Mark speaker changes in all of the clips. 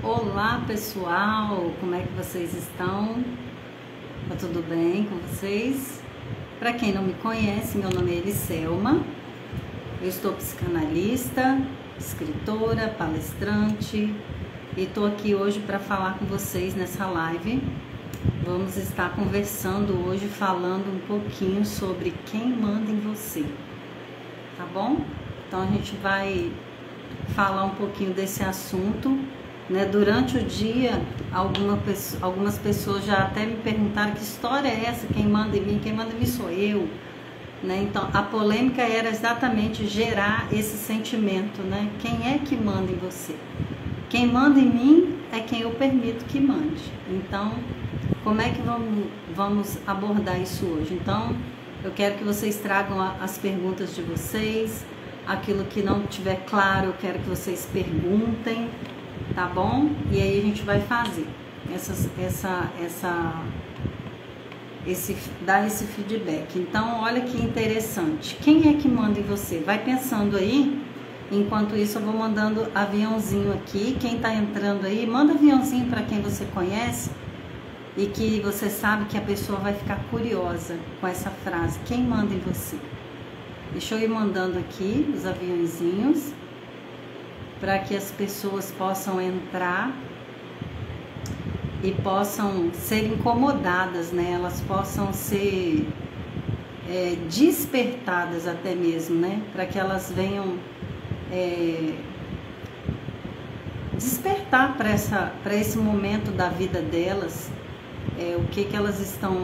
Speaker 1: Olá pessoal, como é que vocês estão? Tá tudo bem com vocês? Para quem não me conhece, meu nome é Eliselma, eu estou psicanalista, escritora, palestrante e estou aqui hoje para falar com vocês nessa live. Vamos estar conversando hoje, falando um pouquinho sobre quem manda em você, tá bom? Então a gente vai falar um pouquinho desse assunto, né? Durante o dia, algumas pessoas já até me perguntaram que história é essa, quem manda em mim sou eu, né? Então a polêmica era exatamente gerar esse sentimento, né? Quem é que manda em você? Quem manda em mim é quem eu permito que mande. Então, como é que vamos abordar isso hoje? Então, eu quero que vocês tragam as perguntas de vocês, aquilo que não estiver claro, eu quero que vocês perguntem, tá bom? E aí a gente vai fazer dar esse feedback. Então, olha que interessante. Quem é que manda em você? Vai pensando aí. Enquanto isso, eu vou mandando aviãozinho aqui. Quem tá entrando aí, manda aviãozinho para quem você conhece e que você sabe que a pessoa vai ficar curiosa com essa frase. Quem manda em você? Deixa eu ir mandando aqui os aviãozinhos para que as pessoas possam entrar e possam ser incomodadas, né? Elas possam ser despertadas até mesmo, né? Para que elas venham despertar para esse momento da vida delas, o que elas estão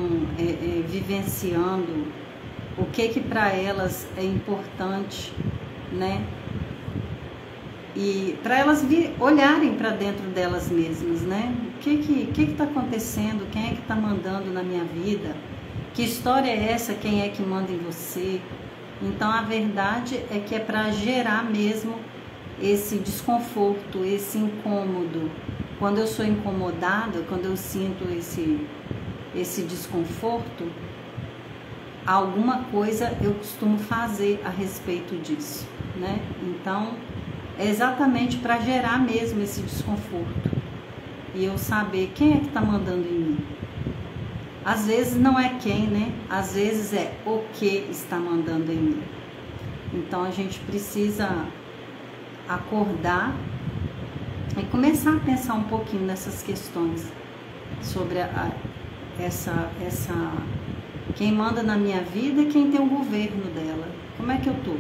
Speaker 1: vivenciando, o que para elas é importante, né? E para elas olharem para dentro delas mesmas, né? O que está acontecendo? Quem é que está mandando na minha vida? Que história é essa? Quem é que manda em você? Então a verdade é que é para gerar mesmo esse desconforto, esse incômodo. Quando eu sou incomodada, quando eu sinto esse desconforto, alguma coisa eu costumo fazer a respeito disso, né? Então é exatamente para gerar mesmo esse desconforto e eu saber quem é que está mandando em mim. Às vezes não é quem, né? Às vezes é o que está mandando em mim. Então a gente precisa acordar e começar a pensar um pouquinho nessas questões sobre quem manda na minha vida e quem tem o governo dela. Como é que eu tô?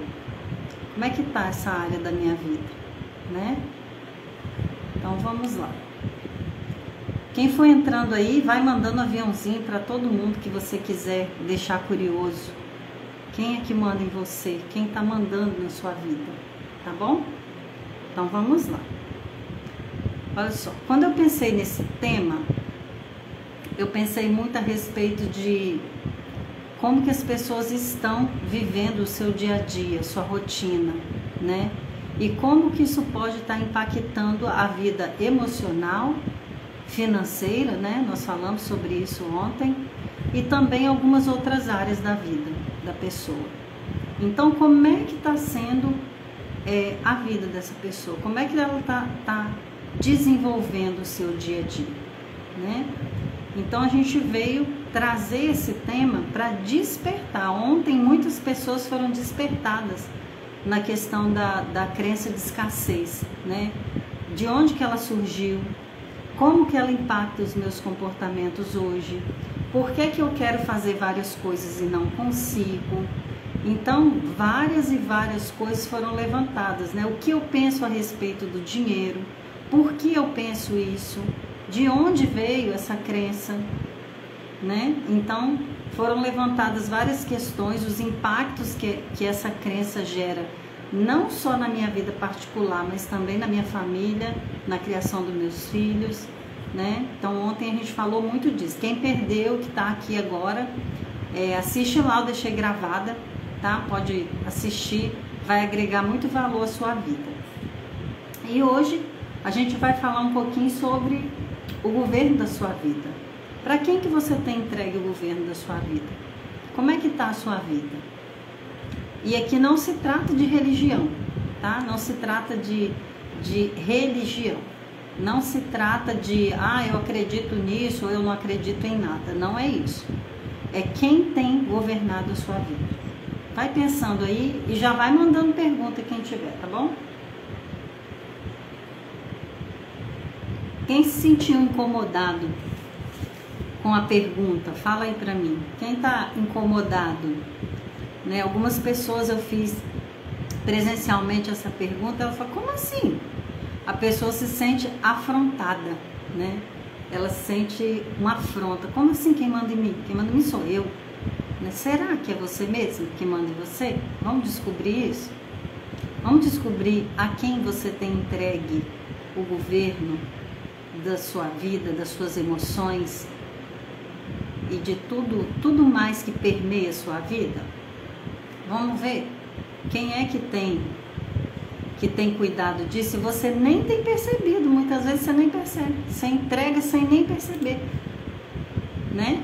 Speaker 1: Como é que tá essa área da minha vida, né? Então vamos lá. Quem for entrando aí, vai mandando aviãozinho para todo mundo que você quiser deixar curioso. Quem é que manda em você? Quem tá mandando na sua vida, tá bom? Então vamos lá. Olha só, quando eu pensei nesse tema, eu pensei muito a respeito de como que as pessoas estão vivendo o seu dia a dia, sua rotina, né? E como que isso pode estar impactando a vida emocional, financeira, né? Nós falamos sobre isso ontem, e também algumas outras áreas da vida da pessoa. Então, como é que está sendo a vida dessa pessoa? Como é que ela tá desenvolvendo o seu dia a dia, né? Então a gente veio trazer esse tema para despertar. Ontem muitas pessoas foram despertadas na questão da crença de escassez, né? De onde que ela surgiu, como que ela impacta os meus comportamentos hoje, por que eu quero fazer várias coisas e não consigo. Então várias e várias coisas foram levantadas, né? O que eu penso a respeito do dinheiro, por que eu penso isso, de onde veio essa crença, né? Então foram levantadas várias questões, os impactos que essa crença gera, não só na minha vida particular, mas também na minha família, na criação dos meus filhos, né? Então ontem a gente falou muito disso. Quem perdeu, que está aqui agora, assiste lá, eu deixei gravada, tá? Pode assistir, vai agregar muito valor à sua vida. E hoje a gente vai falar um pouquinho sobre o governo da sua vida. Para quem que você tem entregue o governo da sua vida? Como é que está a sua vida? E aqui não se trata de religião, tá? Não se trata de religião. Não se trata de, eu acredito nisso ou eu não acredito em nada. Não é isso. É quem tem governado a sua vida. Vai pensando aí e já vai mandando pergunta quem tiver, tá bom? Quem se sentiu incomodado com a pergunta, fala aí pra mim. Quem tá incomodado? Né? Algumas pessoas eu fiz presencialmente essa pergunta, ela fala, como assim? A pessoa se sente afrontada, né? Ela sente uma afronta. Como assim quem manda em mim? Quem manda em mim sou eu. Né? Será que é você mesmo que manda em você? Vamos descobrir isso? Vamos descobrir a quem você tem entregue o governo da sua vida, das suas emoções e de tudo mais que permeia a sua vida? Vamos ver quem é que tem cuidado disso e você nem tem percebido. Muitas vezes você nem percebe, você entrega sem nem perceber, né?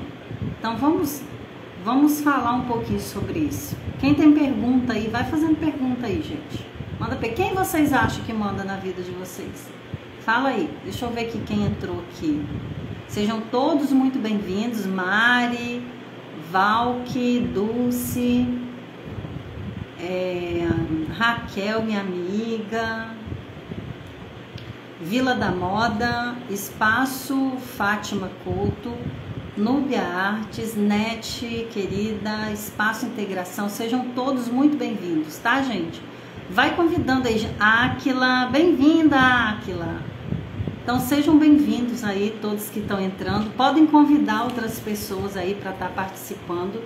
Speaker 1: Então vamos falar um pouquinho sobre isso. Quem tem pergunta aí, vai fazendo pergunta aí, gente. Manda pra quem vocês acham que manda na vida de vocês? Fala aí, deixa eu ver aqui quem entrou aqui. Sejam todos muito bem-vindos. Mari, Valque, Dulce, Raquel, minha amiga, Vila da Moda, Espaço Fátima Couto, Núbia Artes, Net, querida, Espaço Integração, sejam todos muito bem-vindos, tá, gente? Vai convidando aí, Áquila, bem-vinda, Áquila. Então sejam bem-vindos aí, todos que estão entrando. Podem convidar outras pessoas aí para estar participando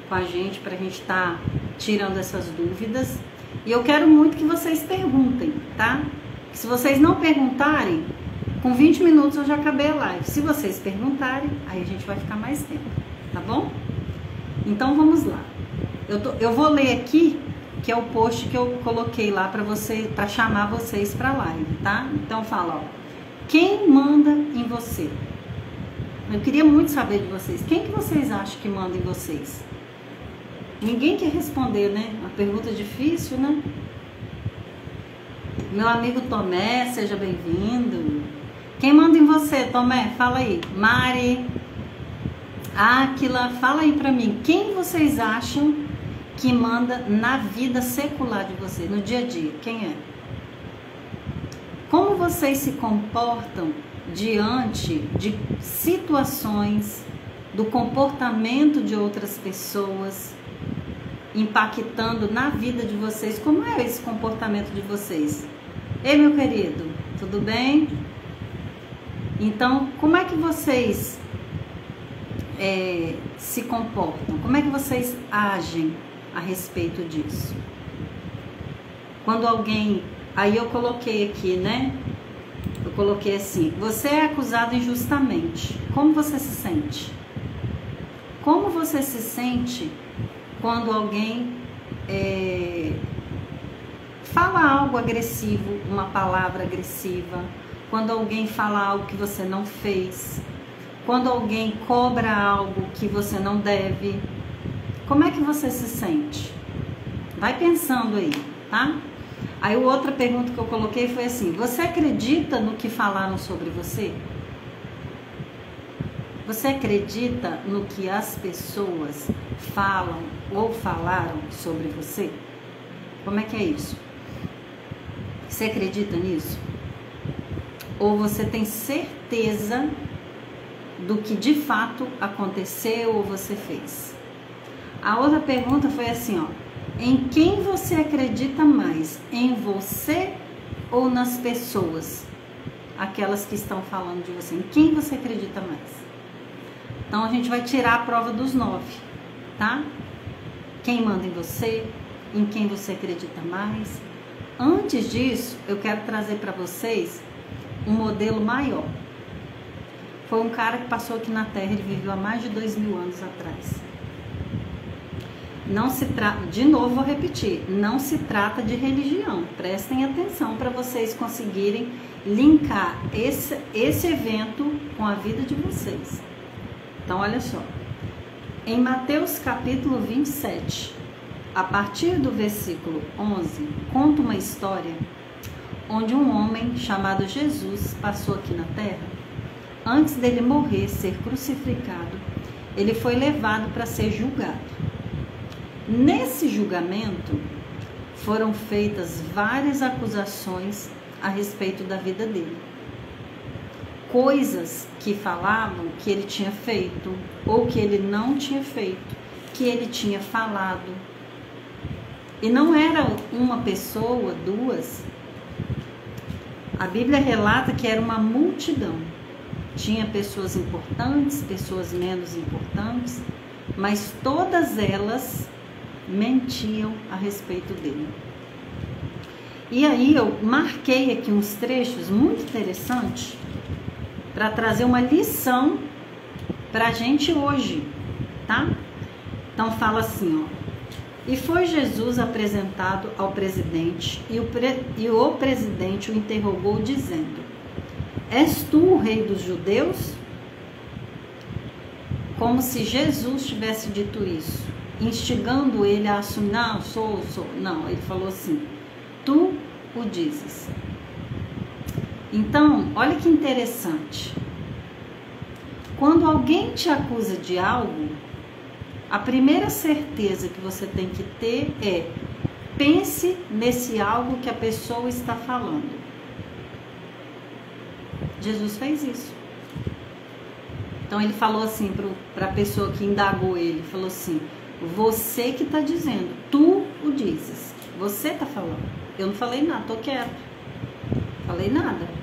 Speaker 1: com a gente, para a gente estar tirando essas dúvidas. E eu quero muito que vocês perguntem, tá? Se vocês não perguntarem, com 20 minutos eu já acabei a live. Se vocês perguntarem, aí a gente vai ficar mais tempo, tá bom? Então vamos lá. Eu vou ler aqui, que é o post que eu coloquei lá para chamar vocês para a live, tá? Então fala, ó. Quem manda em você? Eu queria muito saber de vocês. Quem que vocês acham que manda em vocês? Ninguém quer responder, né? Uma pergunta difícil, né? Meu amigo Tomé, seja bem-vindo. Quem manda em você, Tomé? Fala aí. Mari, Áquila, fala aí pra mim. Quem vocês acham que manda na vida secular de vocês, no dia a dia? Quem é? Como vocês se comportam diante de situações, do comportamento de outras pessoas, impactando na vida de vocês? Como é esse comportamento de vocês? Ei, meu querido, tudo bem? Então, como é que vocês se comportam? Como é que vocês agem a respeito disso? Quando alguém... Aí eu coloquei aqui, né? Eu coloquei assim, você é acusado injustamente. Como você se sente? Como você se sente quando alguém fala algo agressivo, uma palavra agressiva, quando alguém fala algo que você não fez, quando alguém cobra algo que você não deve? Como é que você se sente? Vai pensando aí, tá? Aí outra pergunta que eu coloquei foi assim, você acredita no que falaram sobre você? Você acredita no que as pessoas falam ou falaram sobre você? Como é que é isso? Você acredita nisso? Ou você tem certeza do que de fato aconteceu ou você fez? A outra pergunta foi assim, ó. Em quem você acredita mais? Em você ou nas pessoas? Aquelas que estão falando de você. Em quem você acredita mais? Então a gente vai tirar a prova dos 9, tá? Quem manda em você? Em quem você acredita mais? Antes disso, eu quero trazer para vocês um modelo maior. Foi um cara que passou aqui na Terra, ele viveu há mais de 2000 anos atrás. Não se trata, de novo vou repetir, não se trata de religião. Prestem atenção para vocês conseguirem linkar esse evento com a vida de vocês. Então, olha só. Em Mateus capítulo 27, a partir do versículo 11, conta uma história onde um homem chamado Jesus passou aqui na terra. Antes dele morrer, ser crucificado, ele foi levado para ser julgado. Nesse julgamento, foram feitas várias acusações a respeito da vida dele. Coisas que falavam que ele tinha feito ou que ele não tinha feito, que ele tinha falado. E não era uma pessoa, duas. A Bíblia relata que era uma multidão. Tinha pessoas importantes, pessoas menos importantes, mas todas elas mentiam a respeito dele. E aí eu marquei aqui uns trechos muito interessantes para trazer uma lição para a gente hoje, tá? Então fala assim, ó. E foi Jesus apresentado ao presidente e o presidente o interrogou dizendo: És tu o rei dos judeus? Como se Jesus tivesse dito isso, instigando ele a assumir, não, sou. Não, ele falou assim, tu o dizes. Então, olha que interessante. Quando alguém te acusa de algo, a primeira certeza que você tem que ter é: pense nesse algo que a pessoa está falando. Jesus fez isso. Então ele falou assim para a pessoa que indagou ele, falou assim: você que está dizendo, tu o dizes, você está falando. Eu não falei nada, estou quieto, falei nada.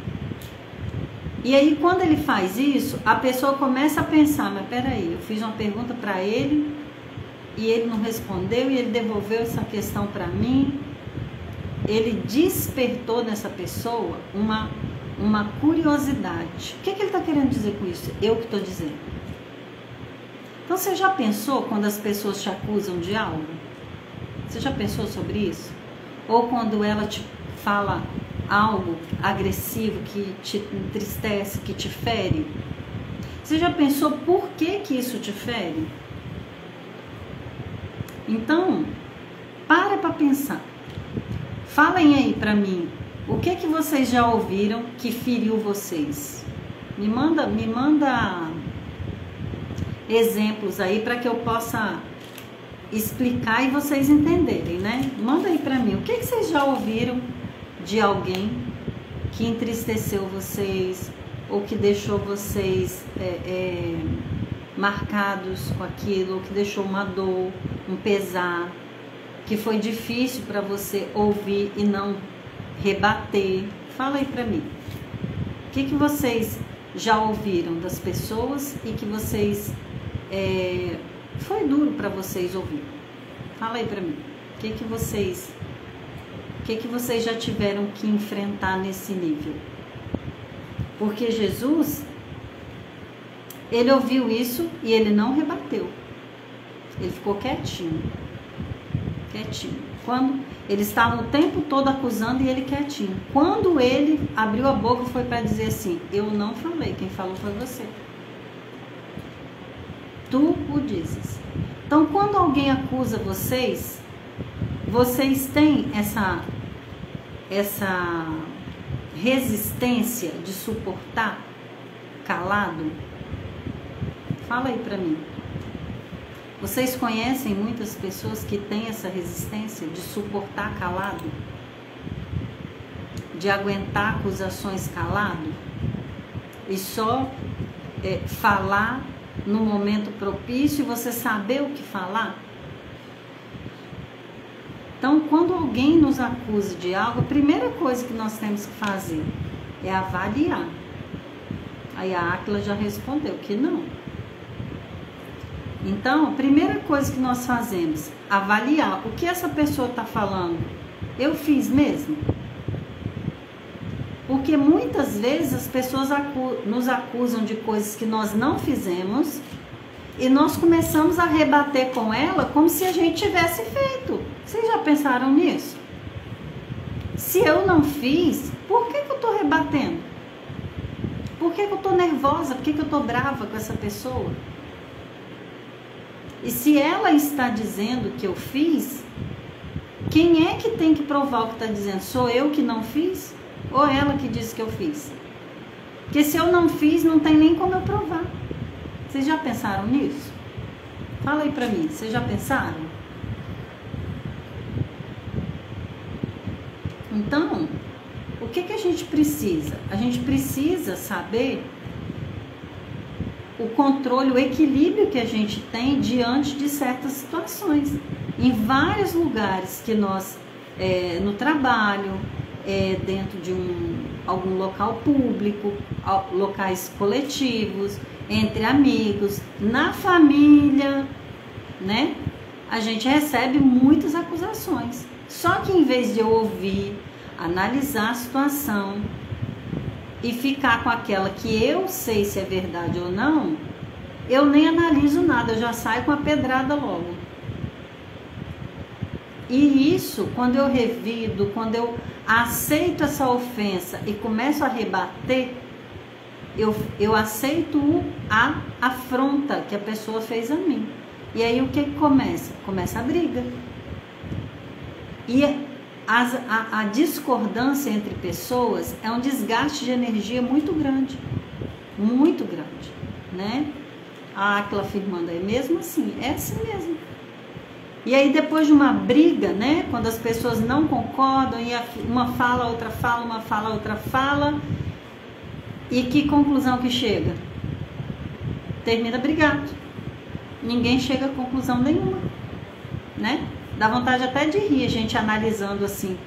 Speaker 1: E aí quando ele faz isso, a pessoa começa a pensar: mas peraí, eu fiz uma pergunta para ele e ele não respondeu e ele devolveu essa questão para mim. Ele despertou nessa pessoa uma curiosidade. O que ele está querendo dizer com isso? Eu que estou dizendo. Então você já pensou quando as pessoas te acusam de algo? Você já pensou sobre isso? Ou quando ela te fala algo agressivo que te entristece, que te fere? Você já pensou por que isso te fere? Então, para pensar. Falem aí para mim, o que vocês já ouviram que feriu vocês? Me manda exemplos aí para que eu possa explicar e vocês entenderem, né? Manda aí para mim, o que vocês já ouviram de alguém que entristeceu vocês ou que deixou vocês marcados com aquilo, ou que deixou uma dor, um pesar, que foi difícil para você ouvir e não rebater? Fala aí para mim. O que vocês já ouviram das pessoas e que vocês foi duro para vocês ouvir? Fala aí para mim. O que vocês já tiveram que enfrentar nesse nível? Porque Jesus, ele ouviu isso e ele não rebateu. Ele ficou quietinho. Quando ele estava o tempo todo acusando e ele quietinho. Quando ele abriu a boca, foi para dizer assim: eu não falei, quem falou foi você. Tu o dizes. Então, quando alguém acusa vocês, vocês têm essa resistência de suportar calado? Fala aí para mim. Vocês conhecem muitas pessoas que têm essa resistência de suportar calado? De aguentar acusações calado? E só falar no momento propício e você saber o que falar? Então, quando alguém nos acusa de algo, a primeira coisa que nós temos que fazer é avaliar. Aí a Áquila já respondeu que não. Então, a primeira coisa que nós fazemos, avaliar o que essa pessoa está falando. Eu fiz mesmo? Porque muitas vezes as pessoas nos acusam de coisas que nós não fizemos e nós começamos a rebater com ela como se a gente tivesse feito. Vocês já pensaram nisso? Se eu não fiz, por que eu estou rebatendo? Por que eu estou nervosa? Por que eu estou brava com essa pessoa? E se ela está dizendo que eu fiz, quem é que tem que provar o que está dizendo? Sou eu que não fiz? ou ela que disse que eu fiz? Porque se eu não fiz, não tem nem como eu provar. Vocês já pensaram nisso? Fala aí pra mim, vocês já pensaram? Então, o que a gente precisa? A gente precisa saber o controle, o equilíbrio que a gente tem diante de certas situações. Em vários lugares que nós, no trabalho, dentro de algum local público, locais coletivos, entre amigos, na família, né? A gente recebe muitas acusações. Só que em vez de eu ouvir, analisar a situação e ficar com aquela que eu sei se é verdade ou não, eu nem analiso nada, eu já saio com a pedrada logo. E isso, quando eu revido, quando eu aceito essa ofensa e começo a rebater, eu aceito a afronta que a pessoa fez a mim. E aí o que começa? Começa a briga. E a discordância entre pessoas é um desgaste de energia muito grande, né? Aquela afirmando aí, mesmo assim, é assim mesmo. E aí depois de uma briga, né, quando as pessoas não concordam, e uma fala, outra fala, uma fala, outra fala, e que conclusão que chega? Termina brigado. Ninguém chega a conclusão nenhuma, né? Dá vontade até de rir, a gente analisando assim,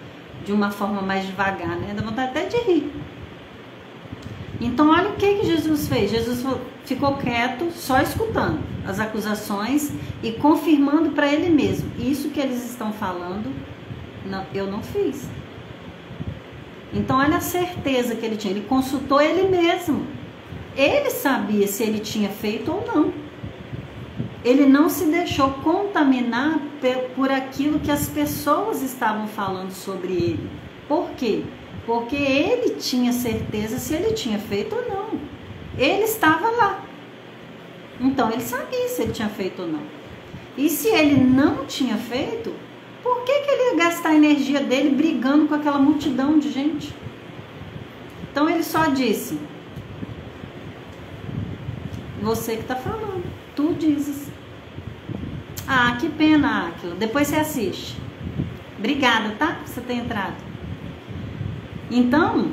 Speaker 1: de uma forma mais devagar, né? Dá vontade até de rir. Então, olha o que Jesus fez. Jesus ficou quieto, só escutando as acusações e confirmando para ele mesmo. Isso que eles estão falando, não, eu não fiz. Então, olha a certeza que ele tinha. Ele consultou ele mesmo. Ele sabia se ele tinha feito ou não. Ele não se deixou contaminar por aquilo que as pessoas estavam falando sobre ele. Por quê? Porque ele tinha certeza se ele tinha feito ou não. Ele estava lá. Então, ele sabia se ele tinha feito ou não. E se ele não tinha feito, por que ele ia gastar a energia dele brigando com aquela multidão de gente? Então, ele só disse: você que está falando, tu dizes. Ah, que pena, Áquila. Depois você assiste. Obrigada, tá? Por você ter entrado. Então,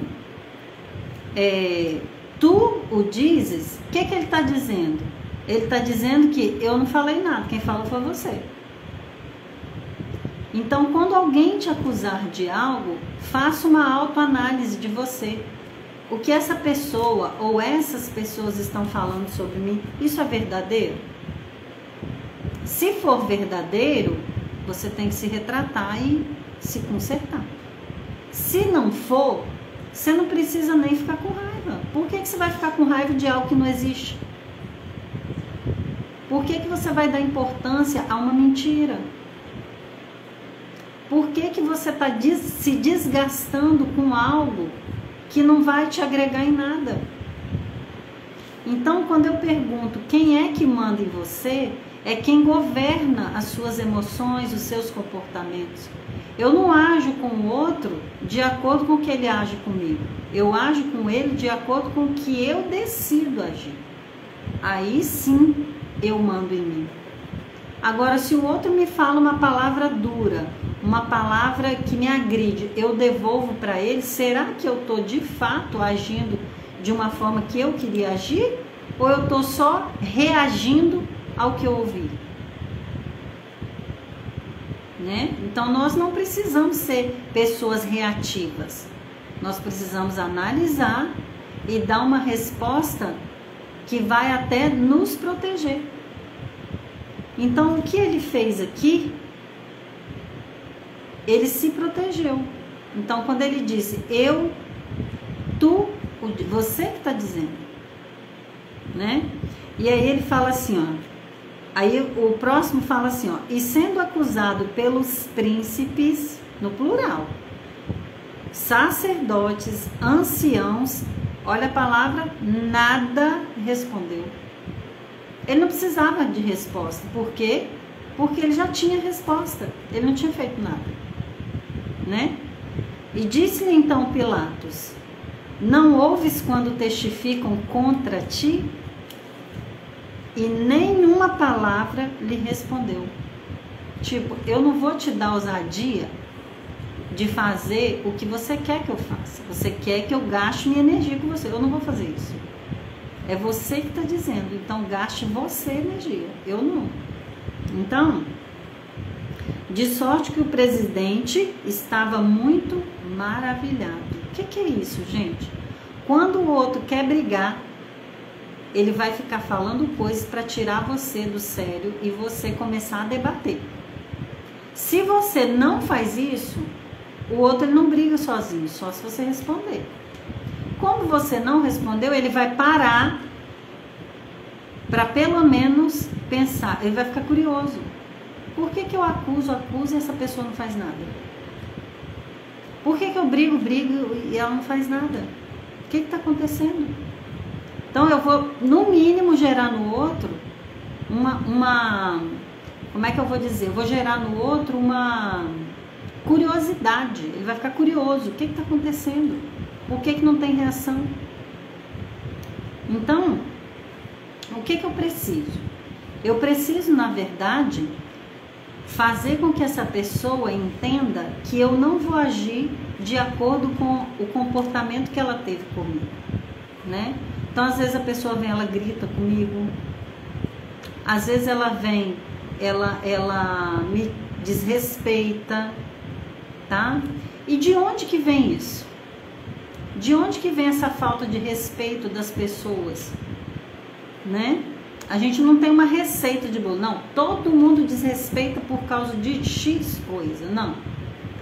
Speaker 1: tu o dizes, o que ele está dizendo? Ele está dizendo que eu não falei nada, quem falou foi você. Então, quando alguém te acusar de algo, faça uma autoanálise de você. O que essa pessoa ou essas pessoas estão falando sobre mim, isso é verdadeiro? Se for verdadeiro, você tem que se retratar e se consertar. Se não for, você não precisa nem ficar com raiva. Por que você vai ficar com raiva de algo que não existe? Por que você vai dar importância a uma mentira? Por que você está se desgastando com algo que não vai te agregar em nada? Então, quando eu pergunto quem é que manda em você, é quem governa as suas emoções, os seus comportamentos. Eu não ajo com o outro de acordo com o que ele age comigo. Eu ajo com ele de acordo com o que eu decido agir. Aí sim eu mando em mim. Agora, se o outro me fala uma palavra dura, uma palavra que me agride, eu devolvo para ele, será que eu estou de fato agindo de uma forma que eu queria agir? Ou eu estou só reagindo ao que eu ouvi? Né? Então, nós não precisamos ser pessoas reativas. Nós precisamos analisar e dar uma resposta que vai até nos proteger. Então, o que ele fez aqui, ele se protegeu. Então, quando ele disse, eu, tu, você que está dizendo, né? E aí ele fala assim, ó. Aí o próximo fala assim, ó, e sendo acusado pelos príncipes, no plural, sacerdotes, anciãos, olha a palavra, nada respondeu. Ele não precisava de resposta. Por quê? Porque ele já tinha resposta. Ele não tinha feito nada, né? E disse-lhe então Pilatos: não ouves quando testificam contra ti? E nenhuma palavra lhe respondeu. Tipo, eu não vou te dar ousadia de fazer o que você quer que eu faça. Você quer que eu gaste minha energia com você. Eu não vou fazer isso. É você que está dizendo. Então, gaste você energia. Eu não. Então, de sorte que o presidente estava muito maravilhado. O que é isso, gente? Quando o outro quer brigar, ele vai ficar falando coisas para tirar você do sério e você começar a debater. Se você não faz isso, o outro ele não briga sozinho, só se você responder. Como você não respondeu, ele vai parar para pelo menos pensar. Ele vai ficar curioso. Por que eu acuso e essa pessoa não faz nada? Por que eu brigo e ela não faz nada? O que está acontecendo? Então eu vou, no mínimo, gerar no outro como é que eu vou dizer? Eu vou gerar no outro uma curiosidade. Ele vai ficar curioso. O que está acontecendo? Por que não tem reação? Então, o que eu preciso? Eu preciso, na verdade, fazer com que essa pessoa entenda que eu não vou agir de acordo com o comportamento que ela teve comigo, né? Então, às vezes a pessoa vem, ela grita comigo, às vezes ela vem, ela me desrespeita, tá? E de onde que vem isso? De onde que vem essa falta de respeito das pessoas, né? A gente não tem uma receita de bolo, não. Todo mundo desrespeita por causa de X coisa, não.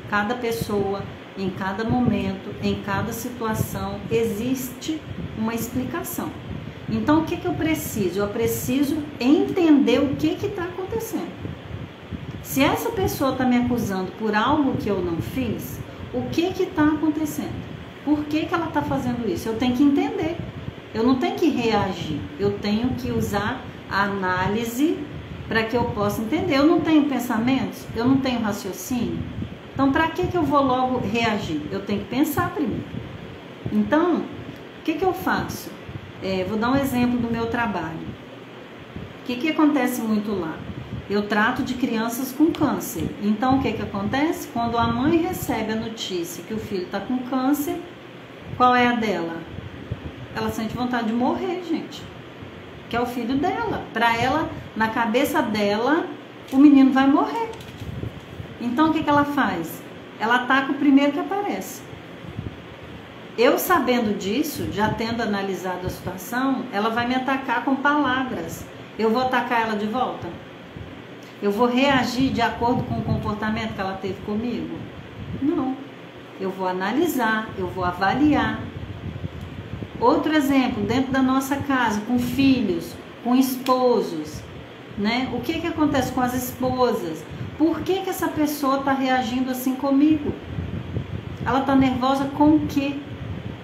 Speaker 1: Cada pessoa, em cada momento, em cada situação, existe uma explicação. Então, o que eu preciso? Eu preciso entender o que está acontecendo. Se essa pessoa está me acusando por algo que eu não fiz, o que está acontecendo? Por que ela está fazendo isso? Eu tenho que entender. Eu não tenho que reagir. Eu tenho que usar a análise para que eu possa entender. Eu não tenho pensamentos, eu não tenho raciocínio. Então, para que eu vou logo reagir? Eu tenho que pensar primeiro. Então, o que eu faço? Vou dar um exemplo do meu trabalho. O que acontece muito lá? Eu trato de crianças com câncer. Então, o que acontece? Quando a mãe recebe a notícia que o filho está com câncer, qual é a dela? Ela sente vontade de morrer, gente. Que é o filho dela. Para ela, na cabeça dela, o menino vai morrer. Então, o que ela faz? Ela ataca o primeiro que aparece. Eu, sabendo disso, já tendo analisado a situação, ela vai me atacar com palavras. Eu vou atacar ela de volta? Eu vou reagir de acordo com o comportamento que ela teve comigo? Não. Eu vou analisar, eu vou avaliar. Outro exemplo, dentro da nossa casa, com filhos, com esposos, né? O que acontece com as esposas? Por que essa pessoa está reagindo assim comigo? Ela está nervosa com o quê?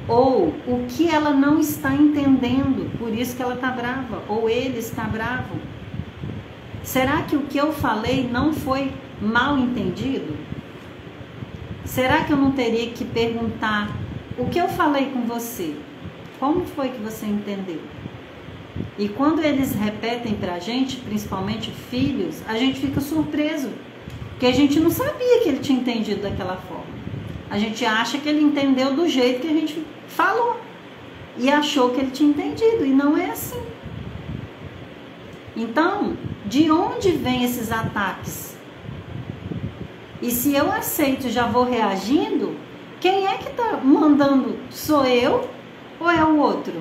Speaker 1: Ou o que ela não está entendendo, por isso que ela está brava, ou ele está bravo. Será que o que eu falei não foi mal entendido? Será que eu não teria que perguntar o que eu falei com você? Como foi que você entendeu? E quando eles repetem pra gente, principalmente filhos, a gente fica surpreso, porque a gente não sabia que ele tinha entendido daquela forma. A gente acha que ele entendeu do jeito que a gente falou e achou que ele tinha entendido, e não é assim. Então, de onde vêm esses ataques? E se eu aceito e já vou reagindo, quem é que tá mandando? Sou eu ou é o outro?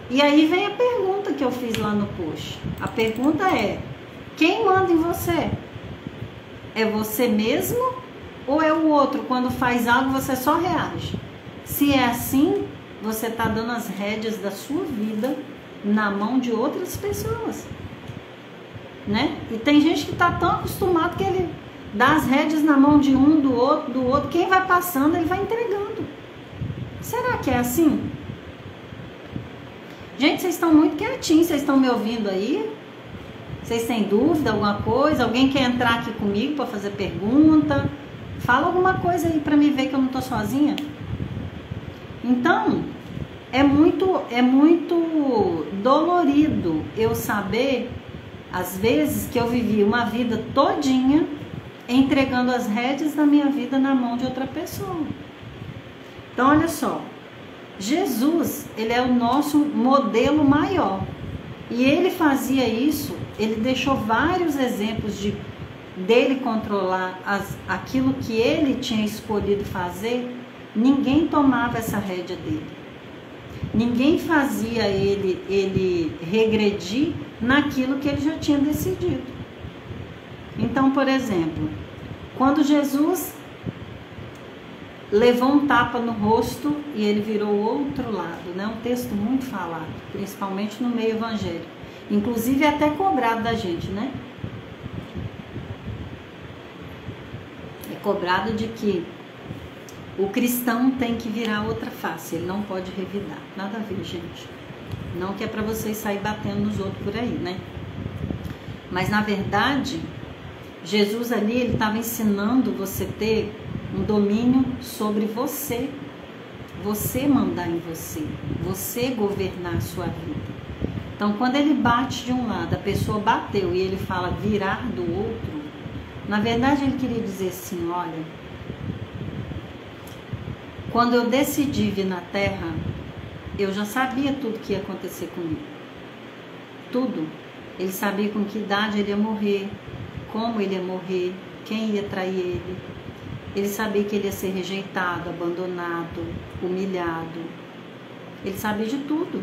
Speaker 1: E aí vem a pergunta que eu fiz lá no post. A pergunta é: quem manda em você? É você mesmo ou é o outro? Quando faz algo você só reage. Se é assim, você está dando as rédeas da sua vida na mão de outras pessoas, né? E tem gente que está tão acostumado que ele dá as rédeas na mão de um, do outro. Quem vai passando, ele vai entregando. Será que é assim? Gente, vocês estão muito quietinhos, vocês estão me ouvindo aí? Vocês têm dúvida, alguma coisa? Alguém quer entrar aqui comigo para fazer pergunta? Fala alguma coisa aí para me ver que eu não tô sozinha. Então, é muito dolorido eu saber, às vezes, que eu vivi uma vida todinha entregando as rédeas da minha vida na mão de outra pessoa. Então, olha só, Jesus, ele é o nosso modelo maior. E ele fazia isso, ele deixou vários exemplos dele controlar aquilo que ele tinha escolhido fazer. Ninguém tomava essa rédea dele. Ninguém fazia ele regredir naquilo que ele já tinha decidido. Então, por exemplo, quando Jesus levou um tapa no rosto e ele virou o outro lado, né? Um texto muito falado, principalmente no meio evangélico. Inclusive é até cobrado da gente, né? É cobrado de que o cristão tem que virar outra face, ele não pode revidar. Nada a ver, gente. Não que é para vocês sair batendo nos outros por aí, né? Mas na verdade, Jesus ali, ele estava ensinando você ter um domínio sobre você. Você mandar em você governar a sua vida. Então, quando ele bate de um lado, a pessoa bateu e ele fala virar do outro, na verdade ele queria dizer assim, olha, quando eu decidi vir na Terra, eu já sabia tudo que ia acontecer comigo. Tudo. Ele sabia com que idade ele ia morrer, como ele ia morrer, quem ia trair ele. Ele sabia que ele ia ser rejeitado, abandonado, humilhado. Ele sabia de tudo.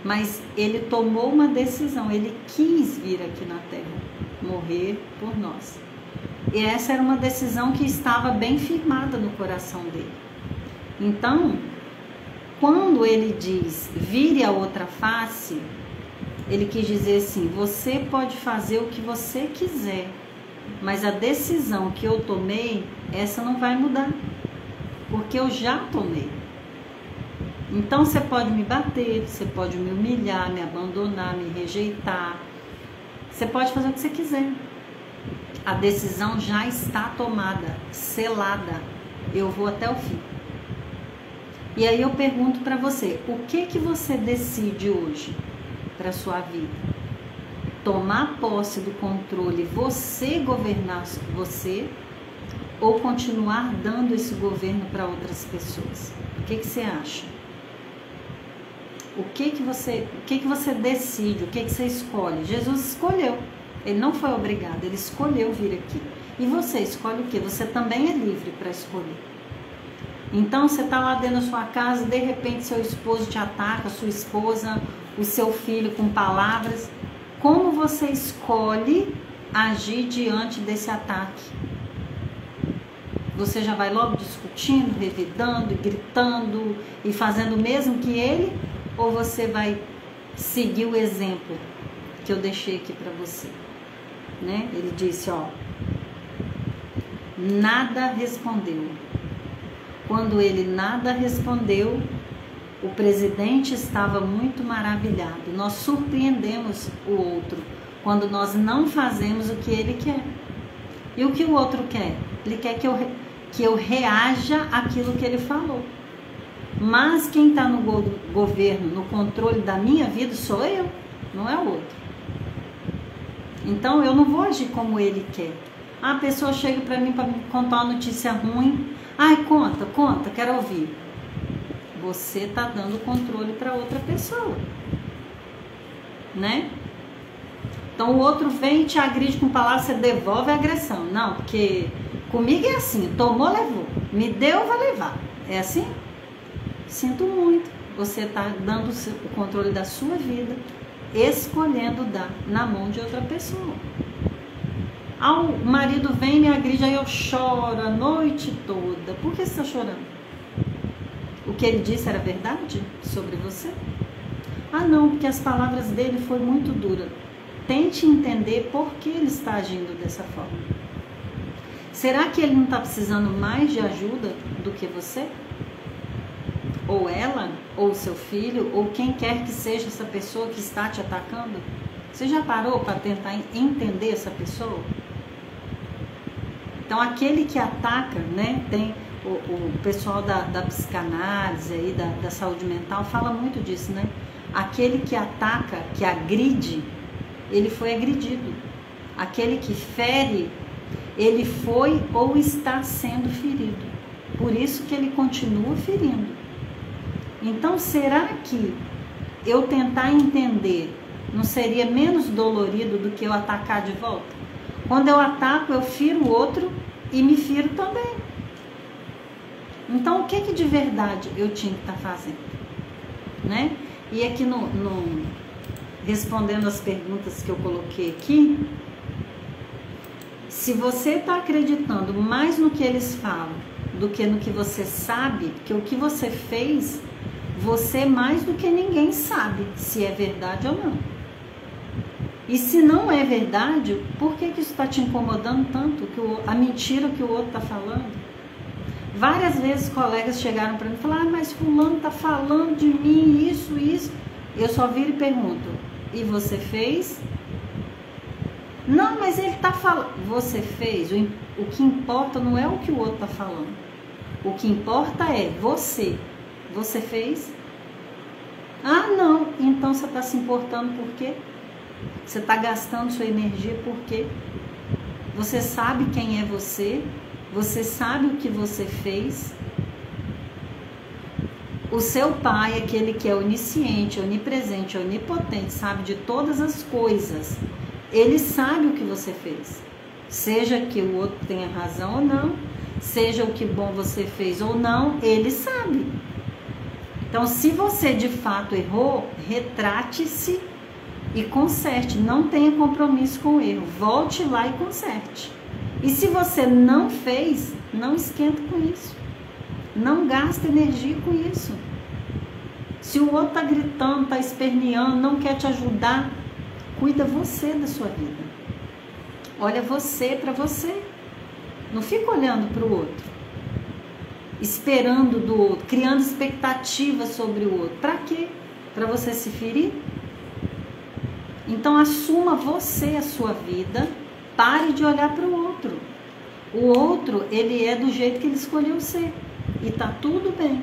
Speaker 1: Mas ele tomou uma decisão, ele quis vir aqui na Terra, morrer por nós. E essa era uma decisão que estava bem firmada no coração dele. Então, quando ele diz, vire a outra face, ele quis dizer assim, você pode fazer o que você quiser, mas a decisão que eu tomei, essa não vai mudar, porque eu já tomei. Então você pode me bater, você pode me humilhar, me abandonar, me rejeitar, você pode fazer o que você quiser. A decisão já está tomada, selada, eu vou até o fim. E aí eu pergunto para você, o que você decide hoje para a sua vida? Tomar posse do controle, você governar você, ou continuar dando esse governo para outras pessoas? O que você acha? O que você decide? O que você escolhe? Jesus escolheu. Ele não foi obrigado, ele escolheu vir aqui. E você escolhe o quê? Você também é livre para escolher. Então você está lá dentro da sua casa, de repente seu esposo te ataca, sua esposa, o seu filho com palavras. Como você escolhe agir diante desse ataque? Você já vai logo discutindo, revidando, gritando e fazendo o mesmo que ele? Ou você vai seguir o exemplo que eu deixei aqui para você? Né? Ele disse, ó, nada respondeu. Quando ele nada respondeu, o presidente estava muito maravilhado. Nós surpreendemos o outro quando nós não fazemos o que ele quer. E o que o outro quer? Ele quer que eu reaja àquilo que ele falou. Mas quem está no governo, no controle da minha vida, sou eu, não é o outro. Então eu não vou agir como ele quer. A pessoa chega para mim para me contar uma notícia ruim. Ai, conta, quero ouvir. Você está dando controle para outra pessoa, né? Então o outro vem e te agride com palavras, você devolve a agressão. Não, porque comigo é assim, tomou, levou. Me deu, vai levar. É assim? Sinto muito. Você está dando o controle da sua vida, escolhendo dar na mão de outra pessoa. O marido vem e me agride, aí eu choro a noite toda. Por que você está chorando? O que ele disse era verdade sobre você? Ah, não, porque as palavras dele foram muito duras. Tente entender por que ele está agindo dessa forma. Será que ele não está precisando mais de ajuda do que você? Ou ela, ou seu filho, ou quem quer que seja essa pessoa que está te atacando? Você já parou para tentar entender essa pessoa? Então, aquele que ataca, né, tem o pessoal da psicanálise, aí, da saúde mental, fala muito disso, né? Aquele que ataca, que agride, ele foi agredido. Aquele que fere, ele foi ou está sendo ferido. Por isso que ele continua ferindo. Então, será que eu tentar entender não seria menos dolorido do que eu atacar de volta? Quando eu ataco, eu firo o outro e me firo também. Então, o que de verdade eu tinha que estar fazendo? Né? E aqui, respondendo as perguntas que eu coloquei aqui, se você está acreditando mais no que eles falam do que no que você sabe, porque o que você fez, você mais do que ninguém sabe se é verdade ou não. E se não é verdade, por que isso está te incomodando tanto? A mentira que o outro está falando? Várias vezes colegas chegaram para mim e falaram: mas fulano está falando de mim, isso. Eu só viro e pergunto: e você fez? Não, mas ele está falando. Você fez? O que importa não é o que o outro está falando. O que importa é você. Você fez? Ah, não. Então você está se importando por quê? Você está gastando sua energia por quê? Você sabe quem é você? Você sabe o que você fez? O seu pai, aquele que é onisciente, onipresente, onipotente, sabe de todas as coisas. Ele sabe o que você fez. Seja que o outro tenha razão ou não, seja o que bom você fez ou não, ele sabe. Então, se você de fato errou, retrate-se e conserte. Não tenha compromisso com o erro. Volte lá e conserte. E se você não fez, não esquenta com isso. Não gasta energia com isso. Se o outro está gritando, está esperneando, não quer te ajudar, cuida você da sua vida. Olha você para você. Não fica olhando para o outro, esperando do outro, criando expectativas sobre o outro. Para quê? Para você se ferir? Então assuma você a sua vida, pare de olhar para o outro. O outro, ele é do jeito que ele escolheu ser e tá tudo bem.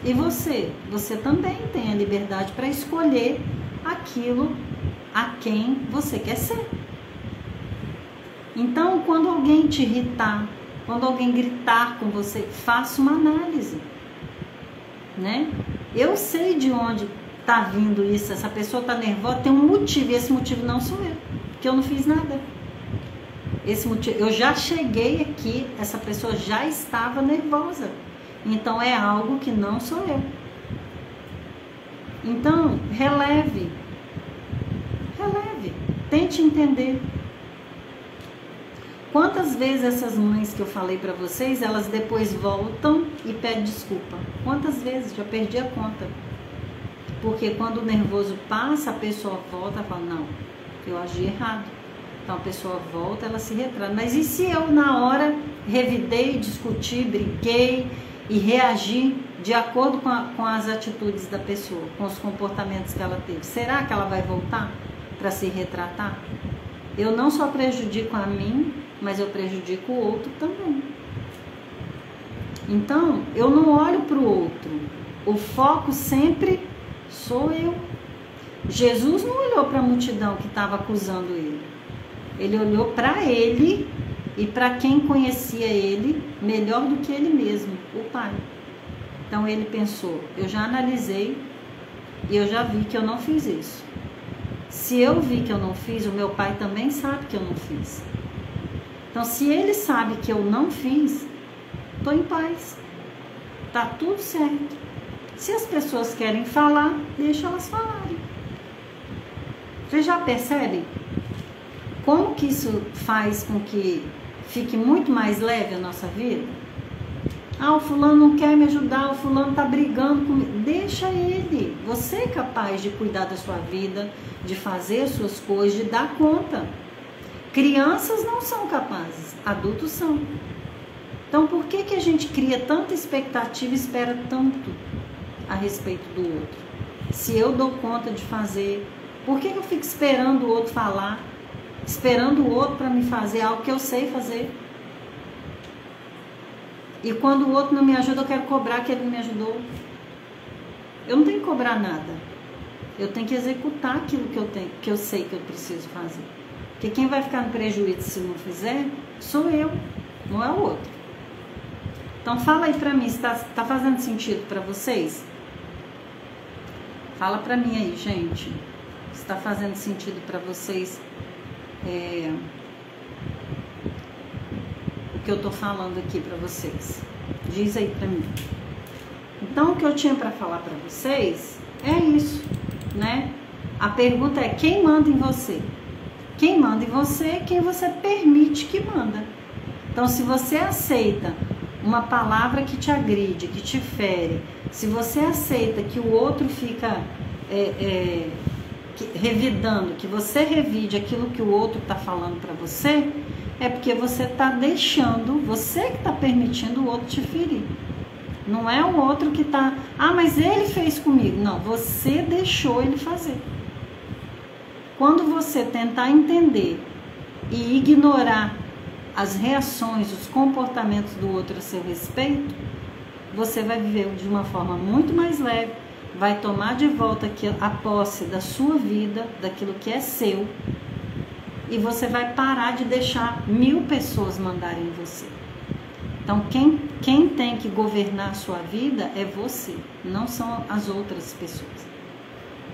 Speaker 1: E você também tem a liberdade para escolher aquilo a quem você quer ser. Então, quando alguém te irritar, quando alguém gritar com você, faça uma análise, né? Eu sei de onde tá vindo isso, essa pessoa tá nervosa, tem um motivo, e esse motivo não sou eu, porque eu não fiz nada. Esse motivo, eu já cheguei aqui, essa pessoa já estava nervosa, então é algo que não sou eu. Então, releve, tente entender. Quantas vezes essas mães que eu falei para vocês, elas depois voltam e pedem desculpa? Quantas vezes? Já perdi a conta. Porque quando o nervoso passa, a pessoa volta e fala: não, eu agi errado. Então a pessoa volta, ela se retrata. Mas e se eu na hora revidei, discuti, briguei e reagi de acordo com as atitudes da pessoa, com os comportamentos que ela teve? Será que ela vai voltar para se retratar? Eu não só prejudico a mim, mas eu prejudico o outro também. Então, eu não olho para o outro. O foco sempre sou eu. Jesus não olhou para a multidão que estava acusando ele. Ele olhou para ele e para quem conhecia ele melhor do que ele mesmo, o Pai. Então, ele pensou: eu já analisei e eu já vi que eu não fiz isso. Se eu vi que eu não fiz, o meu Pai também sabe que eu não fiz. Então, se ele sabe que eu não fiz, estou em paz. Tá tudo certo. Se as pessoas querem falar, deixa elas falarem. Você já percebe como que isso faz com que fique muito mais leve a nossa vida? Ah, o fulano não quer me ajudar, o fulano tá brigando comigo. Deixa ele. Você é capaz de cuidar da sua vida, de fazer as suas coisas, de dar conta. Crianças não são capazes, adultos são. Então, por que a gente cria tanta expectativa e espera tanto a respeito do outro? Se eu dou conta de fazer, por que eu fico esperando o outro falar? esperando o outro para me fazer algo que eu sei fazer. E quando o outro não me ajuda, eu quero cobrar que ele não me ajudou. Eu não tenho que cobrar nada. Eu tenho que executar aquilo que eu sei que eu preciso fazer. Porque quem vai ficar no prejuízo se não fizer, sou eu, não é o outro. Então fala aí pra mim, se tá fazendo sentido pra vocês? Fala pra mim aí, gente. Se tá fazendo sentido pra vocês o que eu tô falando aqui pra vocês. Diz aí pra mim. Então o que eu tinha pra falar pra vocês é isso, né? A pergunta é: quem manda em você? Quem manda em você é quem você permite que manda. Então se você aceita uma palavra que te agride, que te fere, se você aceita que o outro fica revidando, que você revide aquilo que o outro está falando para você, é porque você está deixando, você que está permitindo o outro te ferir. Não é o outro que está, mas ele fez comigo. Não, você deixou ele fazer. Quando você tentar entender e ignorar as reações, os comportamentos do outro a seu respeito, você vai viver de uma forma muito mais leve, vai tomar de volta a posse da sua vida, daquilo que é seu, e você vai parar de deixar 1000 pessoas mandarem em você. Então quem tem que governar a sua vida é você, não são as outras pessoas,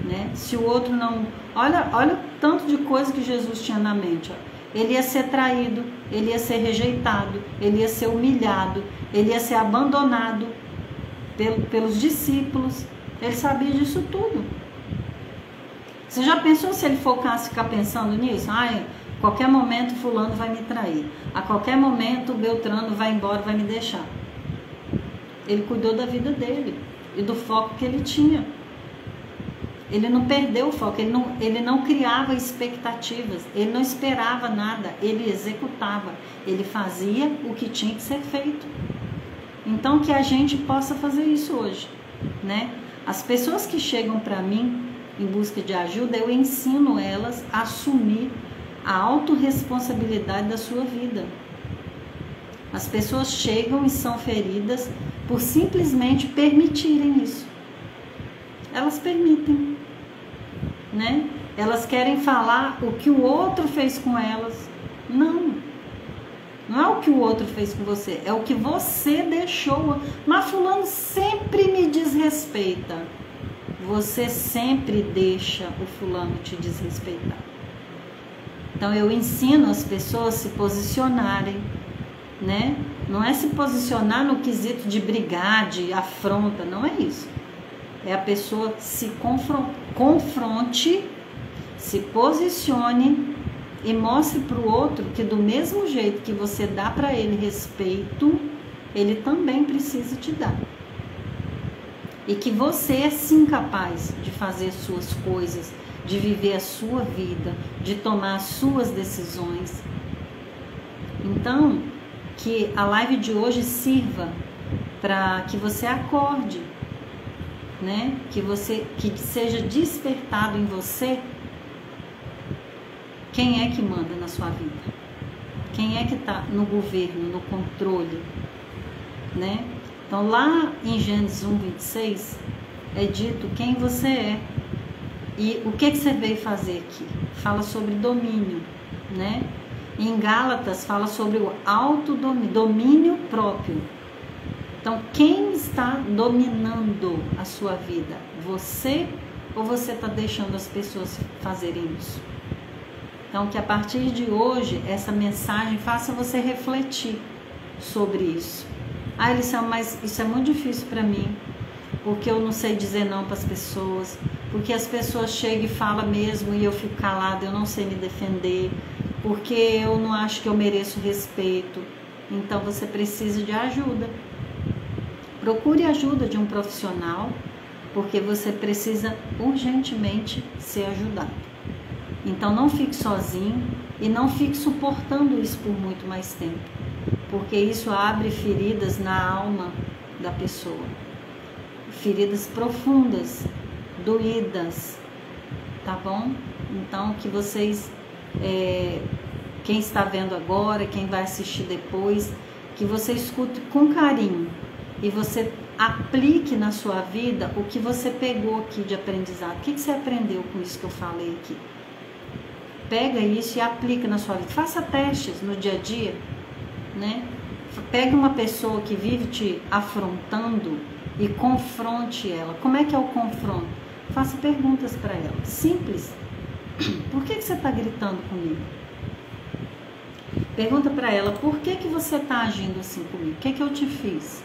Speaker 1: né? Se o outro não... Olha o tanto de coisa que Jesus tinha na mente, ó. Ele ia ser traído, ele ia ser rejeitado, ele ia ser humilhado, ele ia ser abandonado pelos discípulos. Ele sabia disso tudo. Você já pensou se ele focasse ficar pensando nisso? Qualquer momento fulano vai me trair. A qualquer momento Beltrano vai embora, vai me deixar. Ele cuidou da vida dele e do foco que ele tinha. Ele não perdeu o foco, ele não criava expectativas, ele não esperava nada, ele executava, ele fazia o que tinha que ser feito. Então que a gente possa fazer isso hoje, né? As pessoas que chegam para mim em busca de ajuda, eu ensino elas a assumir a autorresponsabilidade da sua vida. As pessoas chegam e são feridas por simplesmente permitirem isso. Elas permitem, né? Elas querem falar o que o outro fez com elas. Não é o que o outro fez com você, é o que você deixou. Mas fulano sempre me desrespeita. Você sempre deixa o fulano te desrespeitar. Então eu ensino as pessoas a se posicionarem, né? Não é se posicionar no quesito de brigar, de afronta, não é isso. É a pessoa se confronte, se posicione e mostre para o outro que do mesmo jeito que você dá para ele respeito, ele também precisa te dar. E que você é sim capaz de fazer suas coisas, de viver a sua vida, de tomar as suas decisões. Então, que a live de hoje sirva para que você acorde, né? Que seja despertado em você quem é que manda na sua vida, quem é que está no governo, no controle, né? Então lá em Gênesis 1:26 é dito quem você é e o que você veio fazer aqui. Fala sobre domínio, né? Em Gálatas fala sobre o autodomínio próprio. Então, quem está dominando a sua vida? Você ou você está deixando as pessoas fazerem isso? Então, que a partir de hoje, essa mensagem faça você refletir sobre isso. Elisão, mas isso é muito difícil para mim, porque eu não sei dizer não para as pessoas, porque as pessoas chegam e falam mesmo e eu fico calada, eu não sei me defender, porque eu não acho que eu mereço respeito. Então, você precisa de ajuda. Procure ajuda de um profissional, porque você precisa urgentemente ser ajudado. Então não fique sozinho e não fique suportando isso por muito mais tempo, porque isso abre feridas na alma da pessoa, feridas profundas, doídas, tá bom? Então que vocês quem está vendo agora, quem vai assistir depois, que você escute com carinho e você aplique na sua vida o que você pegou aqui de aprendizado. O que você aprendeu com isso que eu falei aqui? Pega isso e aplica na sua vida. Faça testes no dia a dia, né? Pegue uma pessoa que vive te afrontando e confronte ela. Como é que é o confronto? Faça perguntas para ela. Simples. Por que você está gritando comigo? Pergunta para ela, por que você está agindo assim comigo? O que eu te fiz?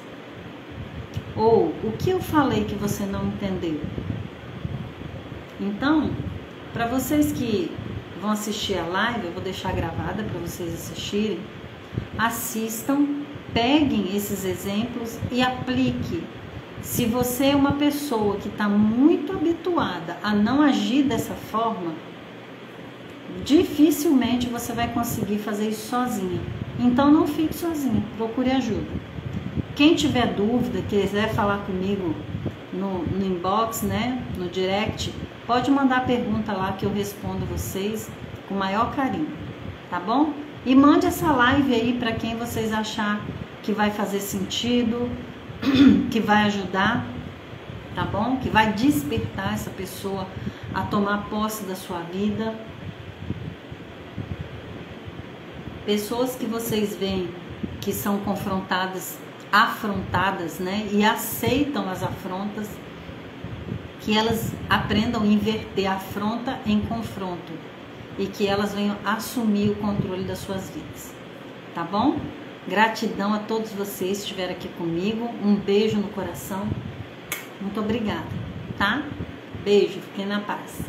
Speaker 1: Ou, o que eu falei que você não entendeu? Então, para vocês que vão assistir a live, eu vou deixar gravada para vocês assistirem, assistam, peguem esses exemplos e aplique. Se você é uma pessoa que está muito habituada a não agir dessa forma, dificilmente você vai conseguir fazer isso sozinha. Então não fique sozinha, procure ajuda. Quem tiver dúvida, quiser falar comigo no inbox, né, no direct, pode mandar pergunta lá que eu respondo vocês com o maior carinho, tá bom? E mande essa live aí para quem vocês achar que vai fazer sentido, que vai ajudar, tá bom? Que vai despertar essa pessoa a tomar posse da sua vida. Pessoas que vocês veem que são afrontadas, né? E aceitam as afrontas, que elas aprendam a inverter a afronta em confronto e que elas venham assumir o controle das suas vidas, tá bom? Gratidão a todos vocês que estiveram aqui comigo, um beijo no coração, muito obrigada, tá? Beijo, fiquem na paz.